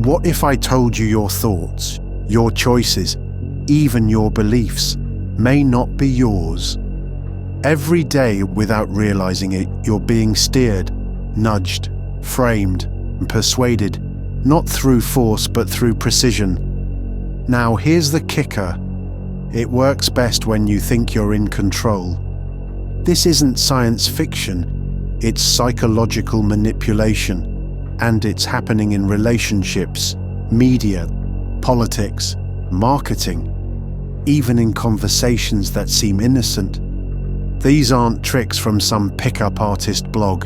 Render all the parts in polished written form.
What if I told you your thoughts, your choices, even your beliefs may not be yours? Every day, without realizing it, you're being steered, nudged, framed, and persuaded, not through force but through precision. Now here's the kicker. It works best when you think you're in control. This isn't science fiction, it's psychological manipulation, and it's happening in relationships, media, politics, marketing, even in conversations that seem innocent. These aren't tricks from some pickup artist blog.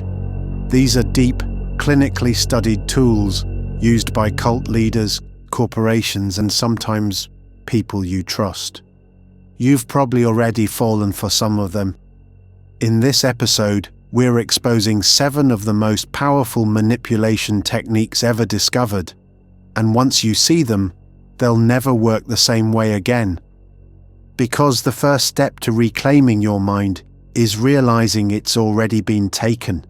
These are deep, clinically studied tools used by cult leaders, corporations, and sometimes people you trust. You've probably already fallen for some of them. In this episode, we're exposing 7 of the most powerful manipulation techniques ever discovered, and once you see them, they'll never work the same way again. Because the first step to reclaiming your mind is realizing it's already been taken.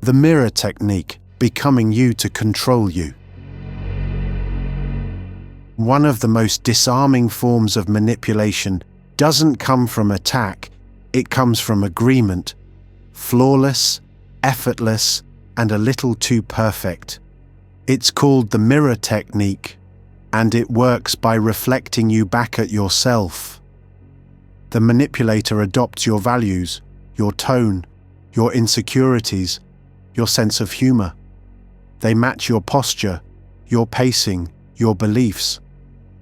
The mirror technique, becoming you to control you. One of the most disarming forms of manipulation doesn't come from attack, it comes from agreement. Flawless, effortless, and a little too perfect. It's called the mirror technique, and it works by reflecting you back at yourself. The manipulator adopts your values, your tone, your insecurities, your sense of humor. They match your posture, your pacing, your beliefs.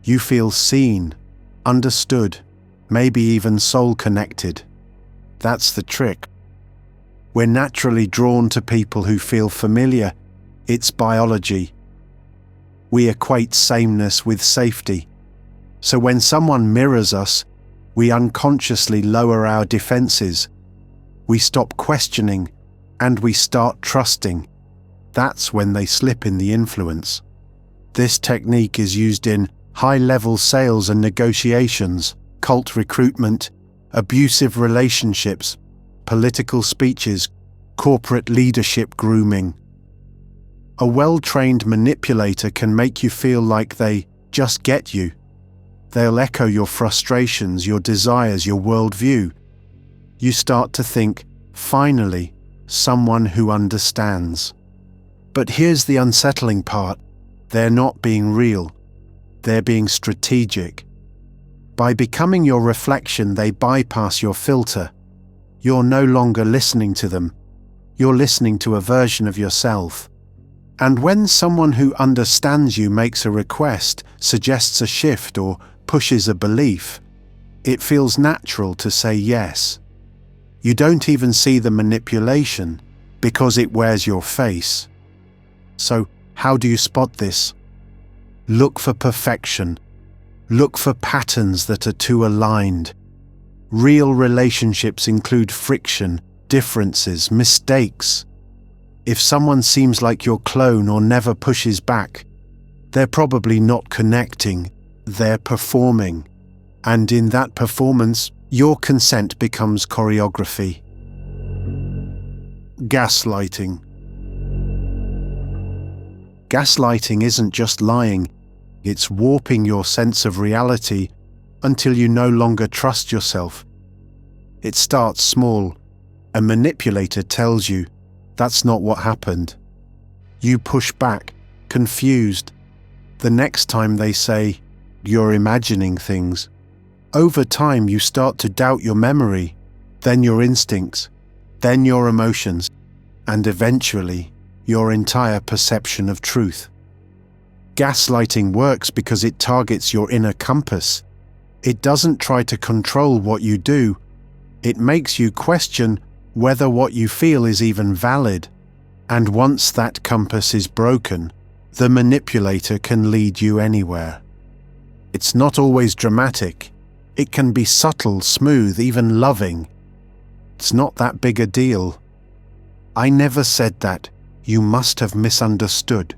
You feel seen, understood, maybe even soul-connected. That's the trick. We're naturally drawn to people who feel familiar. It's biology. We equate sameness with safety. So when someone mirrors us, we unconsciously lower our defenses. We stop questioning, and we start trusting. That's when they slip in the influence. This technique is used in high-level sales and negotiations, cult recruitment, abusive relationships, political speeches, corporate leadership grooming. A well-trained manipulator can make you feel like they just get you. They'll echo your frustrations, your desires, your worldview. You start to think, finally, someone who understands. But here's the unsettling part. They're not being real. They're being strategic. By becoming your reflection, they bypass your filter. You're no longer listening to them. You're listening to a version of yourself. And when someone who understands you makes a request, suggests a shift, or pushes a belief, it feels natural to say yes. You don't even see the manipulation because it wears your face. So, how do you spot this? Look for perfection. Look for patterns that are too aligned. Real relationships include friction, differences, mistakes. If someone seems like your clone or never pushes back, they're probably not connecting, they're performing. And in that performance, your consent becomes choreography. Gaslighting. Gaslighting isn't just lying, it's warping your sense of reality until you no longer trust yourself. It starts small. A manipulator tells you, that's not what happened. You push back, confused. The next time they say, you're imagining things. Over time you start to doubt your memory, then your instincts, then your emotions, and eventually your entire perception of truth. Gaslighting works because it targets your inner compass. It doesn't try to control what you do. It makes you question whether what you feel is even valid. And once that compass is broken, the manipulator can lead you anywhere. It's not always dramatic. It can be subtle, smooth, even loving. It's not that big a deal. I never said that. You must have misunderstood.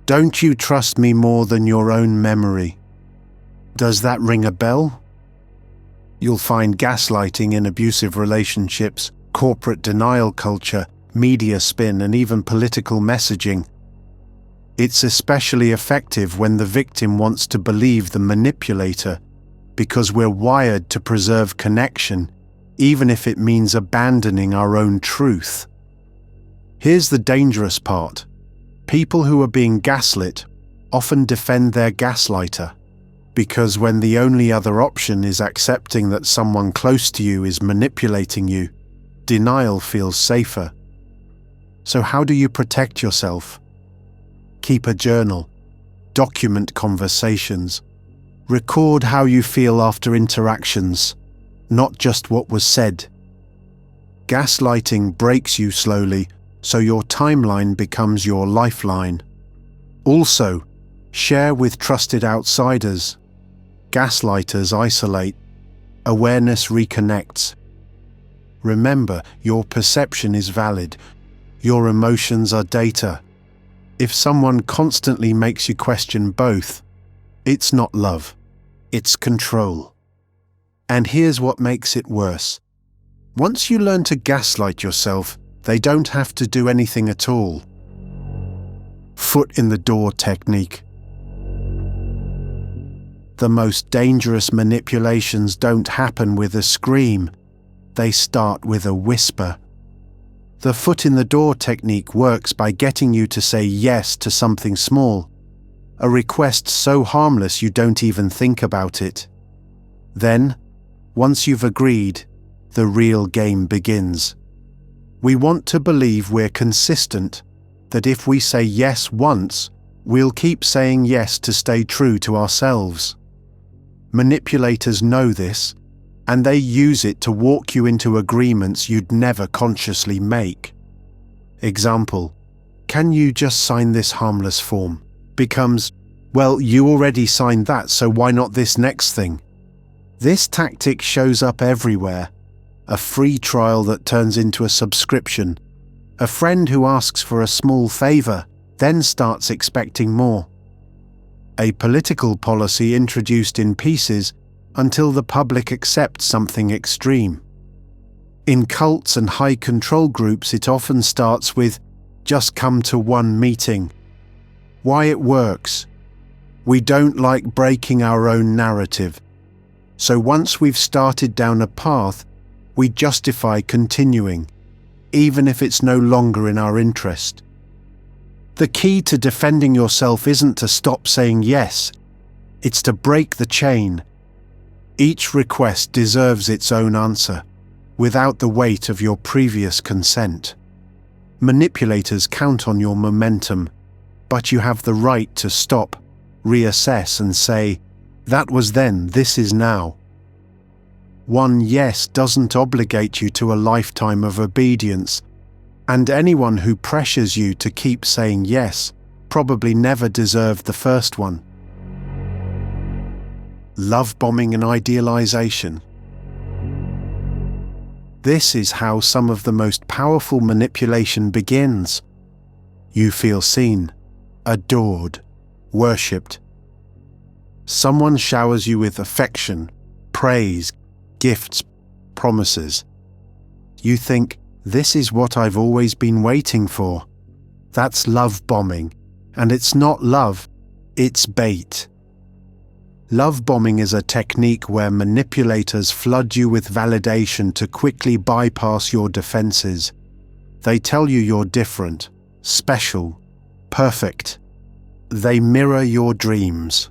Don't you trust me more than your own memory? Does that ring a bell? You'll find gaslighting in abusive relationships, corporate denial culture, media spin, and even political messaging. It's especially effective when the victim wants to believe the manipulator, because we're wired to preserve connection, even if it means abandoning our own truth. Here's the dangerous part. People who are being gaslit often defend their gaslighter, because when the only other option is accepting that someone close to you is manipulating you, denial feels safer. So how do you protect yourself? Keep a journal. Document conversations. Record how you feel after interactions, not just what was said. Gaslighting breaks you slowly, so your timeline becomes your lifeline. Also, share with trusted outsiders. Gaslighters isolate. Awareness reconnects. Remember, your perception is valid. Your emotions are data. If someone constantly makes you question both, it's not love, it's control. And here's what makes it worse. Once you learn to gaslight yourself, they don't have to do anything at all. Foot in the door technique. The most dangerous manipulations don't happen with a scream. They start with a whisper. The foot in the door technique works by getting you to say yes to something small, a request so harmless you don't even think about it. Then, once you've agreed, the real game begins. We want to believe we're consistent, that if we say yes once, we'll keep saying yes to stay true to ourselves. Manipulators know this, and they use it to walk you into agreements you'd never consciously make. Example, "Can you just sign this harmless form?" becomes, "Well, you already signed that, so why not this next thing?" This tactic shows up everywhere. A free trial that turns into a subscription. A friend who asks for a small favor, then starts expecting more. A political policy introduced in pieces until the public accepts something extreme. In cults and high control groups, it often starts with, "Just come to one meeting." Why it works? We don't like breaking our own narrative. So once we've started down a path, we justify continuing, even if it's no longer in our interest. The key to defending yourself isn't to stop saying yes, it's to break the chain. Each request deserves its own answer, without the weight of your previous consent. Manipulators count on your momentum, but you have the right to stop, reassess and say, "That was then, this is now." One yes doesn't obligate you to a lifetime of obedience, and anyone who pressures you to keep saying yes probably never deserved the first one. Love bombing and idealization. This is how some of the most powerful manipulation begins. You feel seen, adored, worshipped. Someone showers you with affection, praise, gifts, promises. You think, "This is what I've always been waiting for." That's love bombing, and it's not love, it's bait. Love bombing is a technique where manipulators flood you with validation to quickly bypass your defenses. They tell you you're different, special, perfect. They mirror your dreams.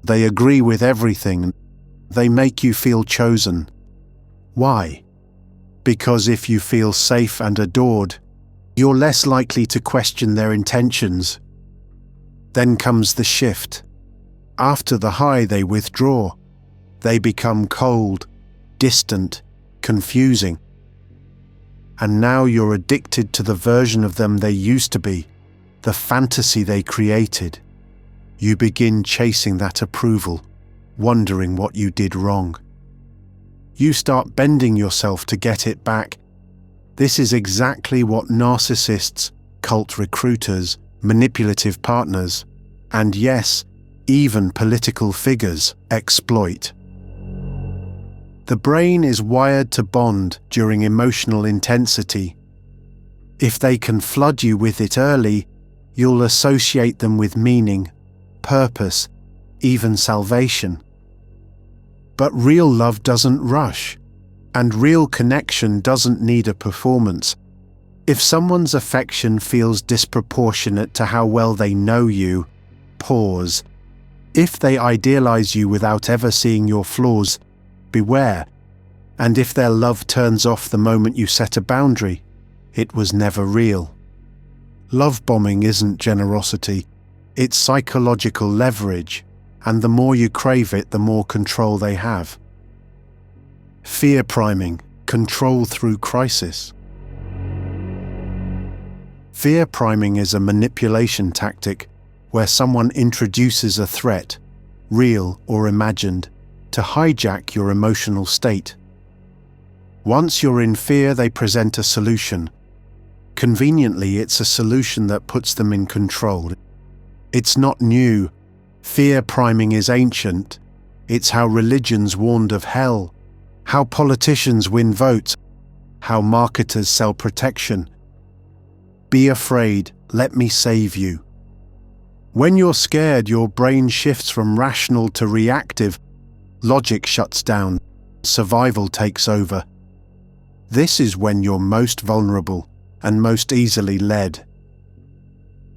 They agree with everything. They make you feel chosen. Why? Because if you feel safe and adored, you're less likely to question their intentions. Then comes the shift. After the high, they withdraw. They become cold, distant, confusing. And now you're addicted to the version of them they used to be, the fantasy they created. You begin chasing that approval, wondering what you did wrong. You start bending yourself to get it back. This is exactly what narcissists, cult recruiters, manipulative partners, and yes, even political figures exploit. The brain is wired to bond during emotional intensity. If they can flood you with it early, You'll associate them with meaning, purpose, even salvation. But real love doesn't rush, and real connection doesn't need a performance. If someone's affection feels disproportionate to how well they know you, pause. If they idealize you without ever seeing your flaws, beware. And if their love turns off the moment you set a boundary, it was never real. Love bombing isn't generosity, it's psychological leverage, and the more you crave it, the more control they have. Fear priming, control through crisis. Fear priming is a manipulation tactic where someone introduces a threat, real or imagined, to hijack your emotional state. Once you're in fear, they present a solution. Conveniently, it's a solution that puts them in control. It's not new. Fear priming is ancient. It's how religions warned of hell, how politicians win votes, how marketers sell protection. Be afraid, let me save you. When you're scared, your brain shifts from rational to reactive. Logic shuts down. Survival takes over. This is when you're most vulnerable and most easily led.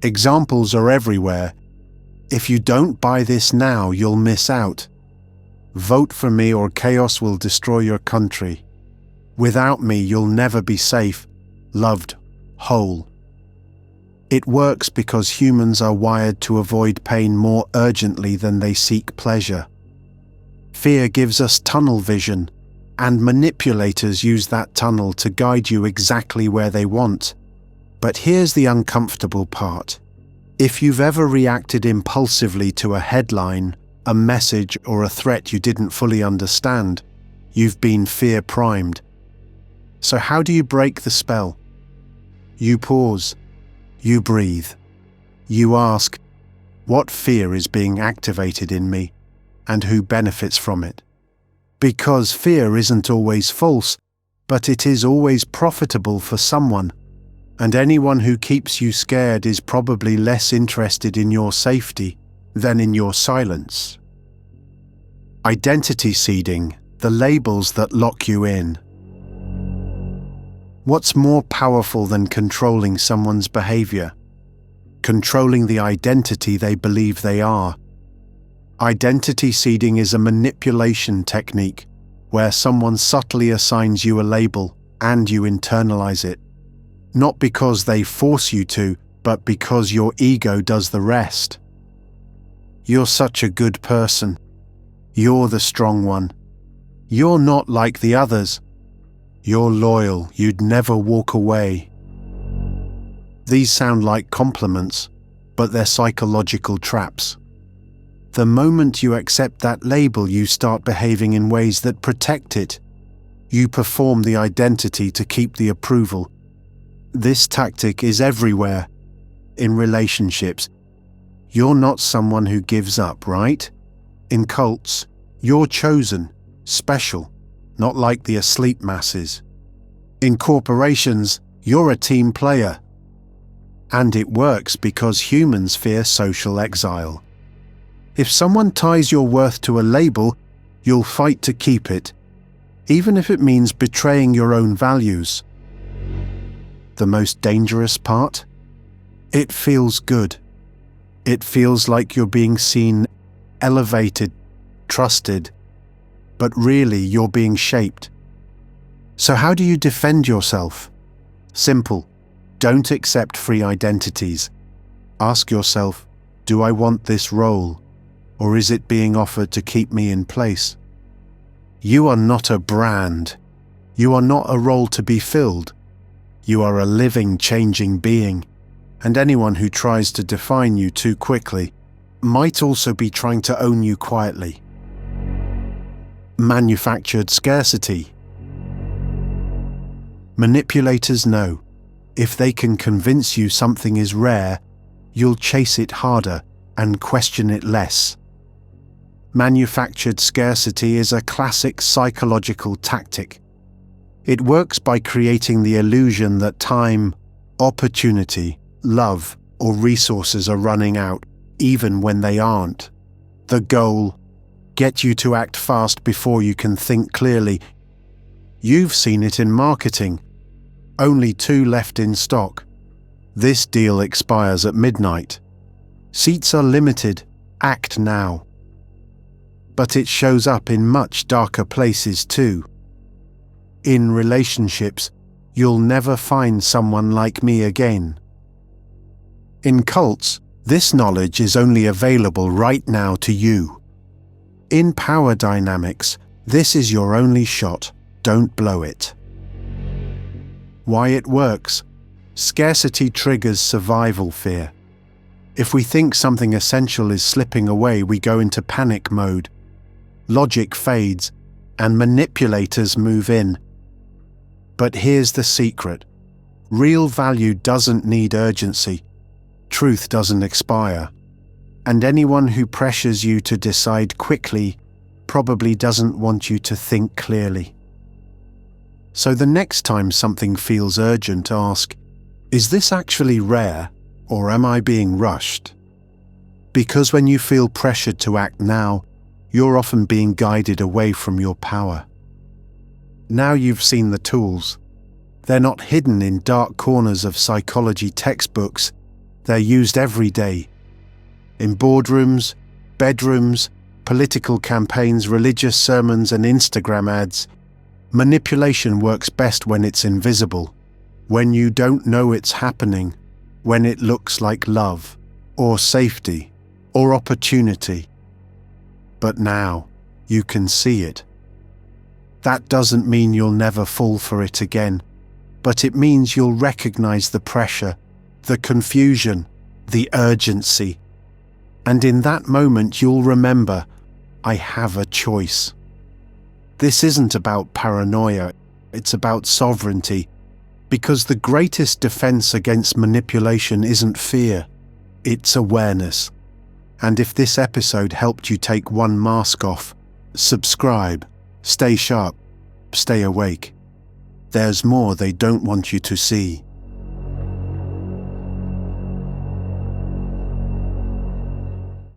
Examples are everywhere. If you don't buy this now, you'll miss out. Vote for me or chaos will destroy your country. Without me, you'll never be safe, loved, whole. It works because humans are wired to avoid pain more urgently than they seek pleasure. Fear gives us tunnel vision, and manipulators use that tunnel to guide you exactly where they want. But here's the uncomfortable part. If you've ever reacted impulsively to a headline, a message, or a threat you didn't fully understand, you've been fear primed. So how do you break the spell? You pause. You breathe. You ask, what fear is being activated in me, and who benefits from it? Because fear isn't always false, but it is always profitable for someone, and anyone who keeps you scared is probably less interested in your safety than in your silence. Identity seeding, the labels that lock you in. What's more powerful than controlling someone's behavior? Controlling the identity they believe they are. Identity seeding is a manipulation technique where someone subtly assigns you a label and you internalize it. Not because they force you to, but because your ego does the rest. You're such a good person. You're the strong one. You're not like the others. You're loyal, you'd never walk away. These sound like compliments, but they're psychological traps. The moment you accept that label, you start behaving in ways that protect it. You perform the identity to keep the approval. This tactic is everywhere. In relationships, you're not someone who gives up, right? In cults, you're chosen, special, not like the asleep masses. In corporations, you're a team player. And it works because humans fear social exile. If someone ties your worth to a label, you'll fight to keep it, even if it means betraying your own values. The most dangerous part? It feels good. It feels like you're being seen, elevated, trusted, but really you're being shaped. So how do you defend yourself? Simple. Don't accept free identities. Ask yourself, do I want this role, or is it being offered to keep me in place? You are not a brand. You are not a role to be filled. You are a living, changing being, and anyone who tries to define you too quickly might also be trying to own you quietly. Manufactured scarcity. Manipulators know, if they can convince you something is rare, you'll chase it harder and question it less. Manufactured scarcity is a classic psychological tactic. It works by creating the illusion that time, opportunity, love, or resources are running out, even when they aren't. The goal: get you to act fast before you can think clearly. You've seen it in marketing. Only 2 left in stock. This deal expires at midnight. Seats are limited. Act now. But it shows up in much darker places too. In relationships, you'll never find someone like me again. In cults, this knowledge is only available right now to you. In power dynamics, this is your only shot. Don't blow it. Why it works. Scarcity triggers survival fear. If we think something essential is slipping away, we go into panic mode. Logic fades, and manipulators move in. But here's the secret. Real value doesn't need urgency. Truth doesn't expire. And anyone who pressures you to decide quickly probably doesn't want you to think clearly. So the next time something feels urgent, ask, is this actually rare, or am I being rushed? Because when you feel pressured to act now, you're often being guided away from your power. Now you've seen the tools. They're not hidden in dark corners of psychology textbooks. They're used every day. In boardrooms, bedrooms, political campaigns, religious sermons, and Instagram ads. Manipulation works best when it's invisible, when you don't know it's happening, when it looks like love, or safety, or opportunity. But now, you can see it. That doesn't mean you'll never fall for it again, but it means you'll recognize the pressure, the confusion, the urgency. And in that moment you'll remember, I have a choice. This isn't about paranoia, it's about sovereignty, because the greatest defense against manipulation isn't fear, it's awareness. And if this episode helped you take one mask off, subscribe, stay sharp, stay awake. There's more they don't want you to see.